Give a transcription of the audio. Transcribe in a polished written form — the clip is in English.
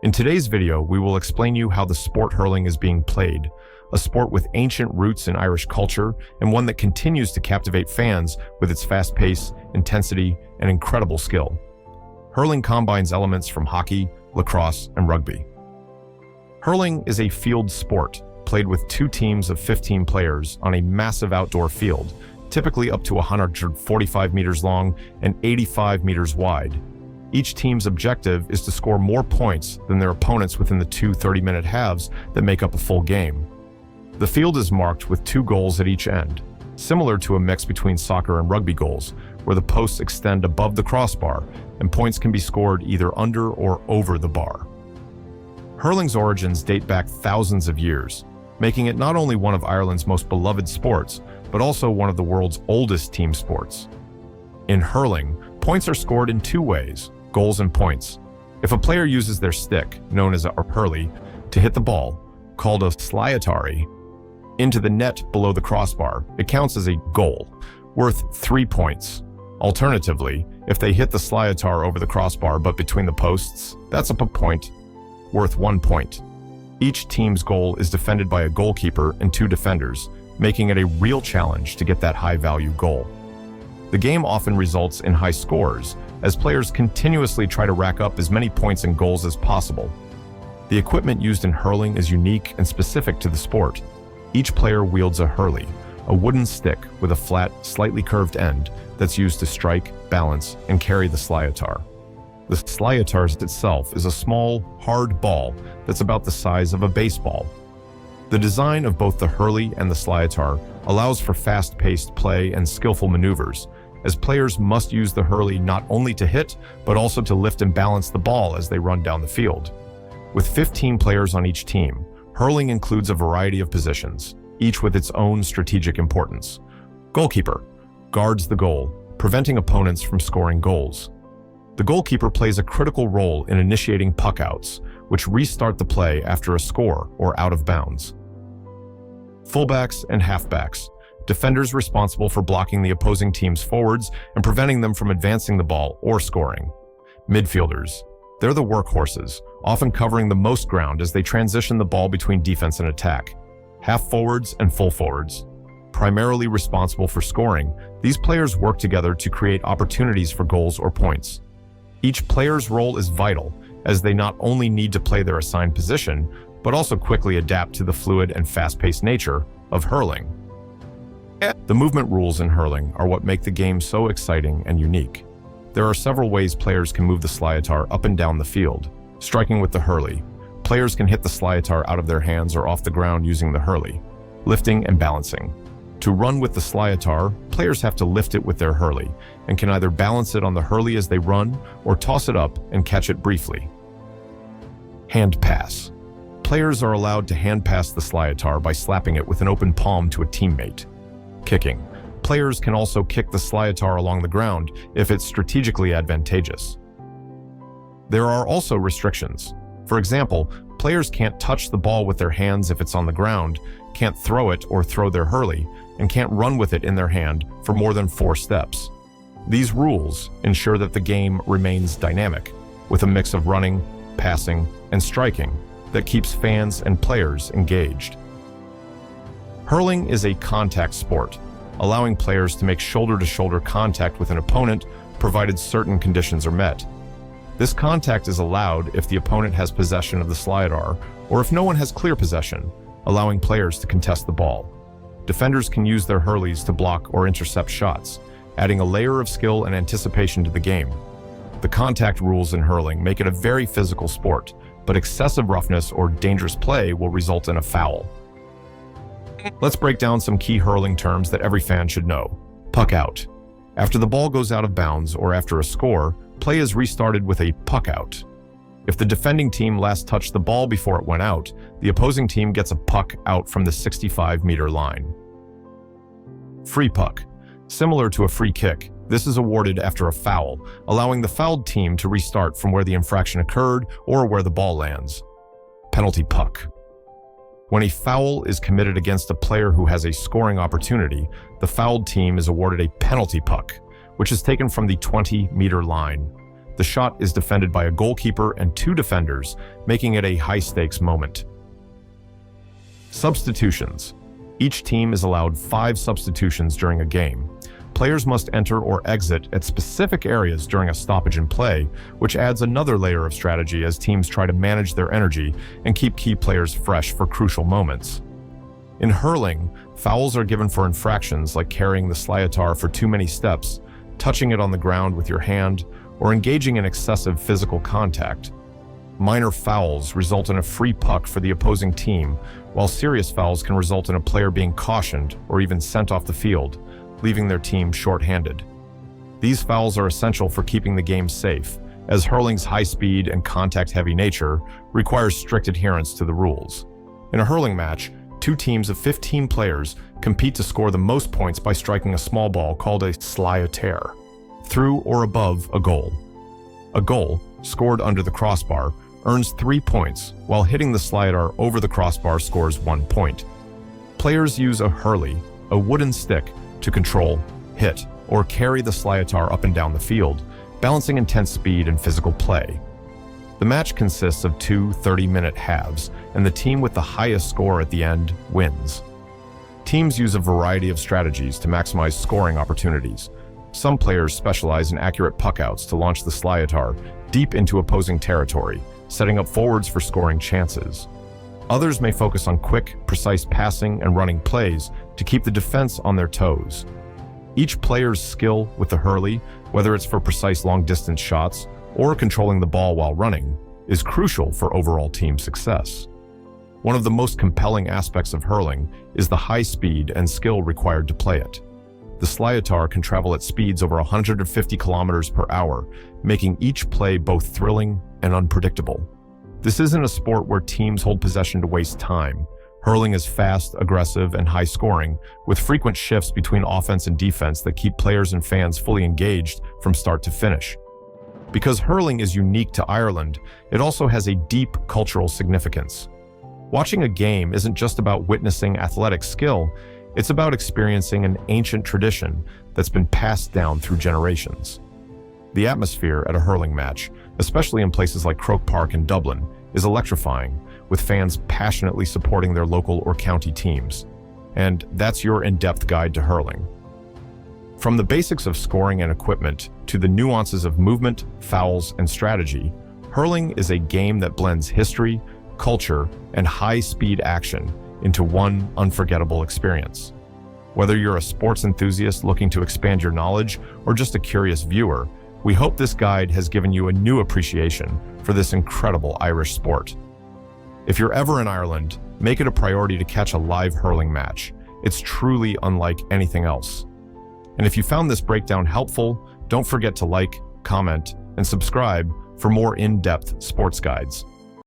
In today's video, we will explain you how the sport hurling is being played, a sport with ancient roots in Irish culture and one that continues to captivate fans with its fast pace, intensity, and incredible skill. Hurling combines elements from hockey, lacrosse, and rugby. Hurling is a field sport played with two teams of 15 players on a massive outdoor field, typically up to 145 meters long and 85 meters wide. Each team's objective is to score more points than their opponents within the two 30-minute halves that make up a full game. The field is marked with two goals at each end, similar to a mix between soccer and rugby goals, where the posts extend above the crossbar and points can be scored either under or over the bar. Hurling's origins date back thousands of years, making it not only one of Ireland's most beloved sports, but also one of the world's oldest team sports. In hurling, points are scored in two ways: goals and points. If a player uses their stick, known as a hurley, to hit the ball, called a sliatari, into the net below the crossbar, it counts as a goal, worth 3 points. Alternatively, if they hit the sliatar over the crossbar but between the posts, that's a point, worth 1 point. Each team's goal is defended by a goalkeeper and two defenders, making it a real challenge to get that high-value goal. The game often results in high scores, as players continuously try to rack up as many points and goals as possible. The equipment used in hurling is unique and specific to the sport. Each player wields a hurley, a wooden stick with a flat, slightly curved end that's used to strike, balance, and carry the sliatar. The sliatar itself is a small, hard ball that's about the size of a baseball. The design of both the hurley and the sliatar allows for fast-paced play and skillful maneuvers, as players must use the hurley not only to hit, but also to lift and balance the ball as they run down the field. With 15 players on each team, hurling includes a variety of positions, each with its own strategic importance. Goalkeeper guards the goal, preventing opponents from scoring goals. The goalkeeper plays a critical role in initiating puck-outs, which restart the play after a score or out of bounds. Fullbacks and halfbacks, defenders responsible for blocking the opposing team's forwards and preventing them from advancing the ball or scoring. Midfielders, they're the workhorses, often covering the most ground as they transition the ball between defense and attack. Half forwards and full forwards, primarily responsible for scoring, these players work together to create opportunities for goals or points. Each player's role is vital, as they not only need to play their assigned position, but also quickly adapt to the fluid and fast-paced nature of hurling. The movement rules in hurling are what make the game so exciting and unique. There are several ways players can move the sliatar up and down the field. Striking with the hurley. Players can hit the sliatar out of their hands or off the ground using the hurley. Lifting and balancing. To run with the sliatar, players have to lift it with their hurley and can either balance it on the hurley as they run or toss it up and catch it briefly. Hand pass. Players are allowed to hand pass the sliatar by slapping it with an open palm to a teammate. Kicking. Players can also kick the sliatar along the ground if it's strategically advantageous. There are also restrictions. For example, players can't touch the ball with their hands if it's on the ground, can't throw it or throw their hurley, and can't run with it in their hand for more than 4 steps. These rules ensure that the game remains dynamic, with a mix of running, passing, and striking that keeps fans and players engaged. Hurling is a contact sport, allowing players to make shoulder-to-shoulder contact with an opponent provided certain conditions are met. This contact is allowed if the opponent has possession of the sliatar or if no one has clear possession, allowing players to contest the ball. Defenders can use their hurleys to block or intercept shots, adding a layer of skill and anticipation to the game. The contact rules in hurling make it a very physical sport, but excessive roughness or dangerous play will result in a foul. Let's break down some key hurling terms that every fan should know. Puck out. After the ball goes out of bounds or after a score, play is restarted with a puck out. If the defending team last touched the ball before it went out, the opposing team gets a puck out from the 65-meter line. Free puck. Similar to a free kick, this is awarded after a foul, allowing the fouled team to restart from where the infraction occurred or where the ball lands. Penalty puck. When a foul is committed against a player who has a scoring opportunity, the fouled team is awarded a penalty puck, which is taken from the 20-meter line. The shot is defended by a goalkeeper and 2 defenders, making it a high-stakes moment. Substitutions. Each team is allowed 5 substitutions during a game. Players must enter or exit at specific areas during a stoppage in play, which adds another layer of strategy as teams try to manage their energy and keep key players fresh for crucial moments. In hurling, fouls are given for infractions like carrying the sliotar for too many steps, touching it on the ground with your hand, or engaging in excessive physical contact. Minor fouls result in a free puck for the opposing team, while serious fouls can result in a player being cautioned or even sent off the field, leaving their team short-handed. These fouls are essential for keeping the game safe, as hurling's high speed and contact-heavy nature requires strict adherence to the rules. In a hurling match, 2 teams of 15 players compete to score the most points by striking a small ball called a sliotar through or above a goal. A goal, scored under the crossbar, earns 3 points, while hitting the sliotar over the crossbar scores 1 point. Players use a hurley, a wooden stick, to control, hit, or carry the sliotar up and down the field, balancing intense speed and physical play. The match consists of 2 30-minute halves, and the team with the highest score at the end wins. Teams use a variety of strategies to maximize scoring opportunities. Some players specialize in accurate puckouts to launch the sliotar deep into opposing territory, setting up forwards for scoring chances. Others may focus on quick, precise passing and running plays to keep the defense on their toes. Each player's skill with the hurley, whether it's for precise long-distance shots or controlling the ball while running, is crucial for overall team success. One of the most compelling aspects of hurling is the high speed and skill required to play it. The sliotar can travel at speeds over 150 kilometers per hour, making each play both thrilling and unpredictable. This isn't a sport where teams hold possession to waste time. Hurling is fast, aggressive, and high-scoring, with frequent shifts between offense and defense that keep players and fans fully engaged from start to finish. Because hurling is unique to Ireland, it also has a deep cultural significance. Watching a game isn't just about witnessing athletic skill, it's about experiencing an ancient tradition that's been passed down through generations. The atmosphere at a hurling match, especially in places like Croke Park in Dublin, is electrifying, with fans passionately supporting their local or county teams. And that's your in-depth guide to hurling. From the basics of scoring and equipment to the nuances of movement, fouls, and strategy, hurling is a game that blends history, culture, and high-speed action into one unforgettable experience. Whether you're a sports enthusiast looking to expand your knowledge or just a curious viewer, we hope this guide has given you a new appreciation for this incredible Irish sport. If you're ever in Ireland, make it a priority to catch a live hurling match. It's truly unlike anything else. And if you found this breakdown helpful, don't forget to like, comment, and subscribe for more in-depth sports guides.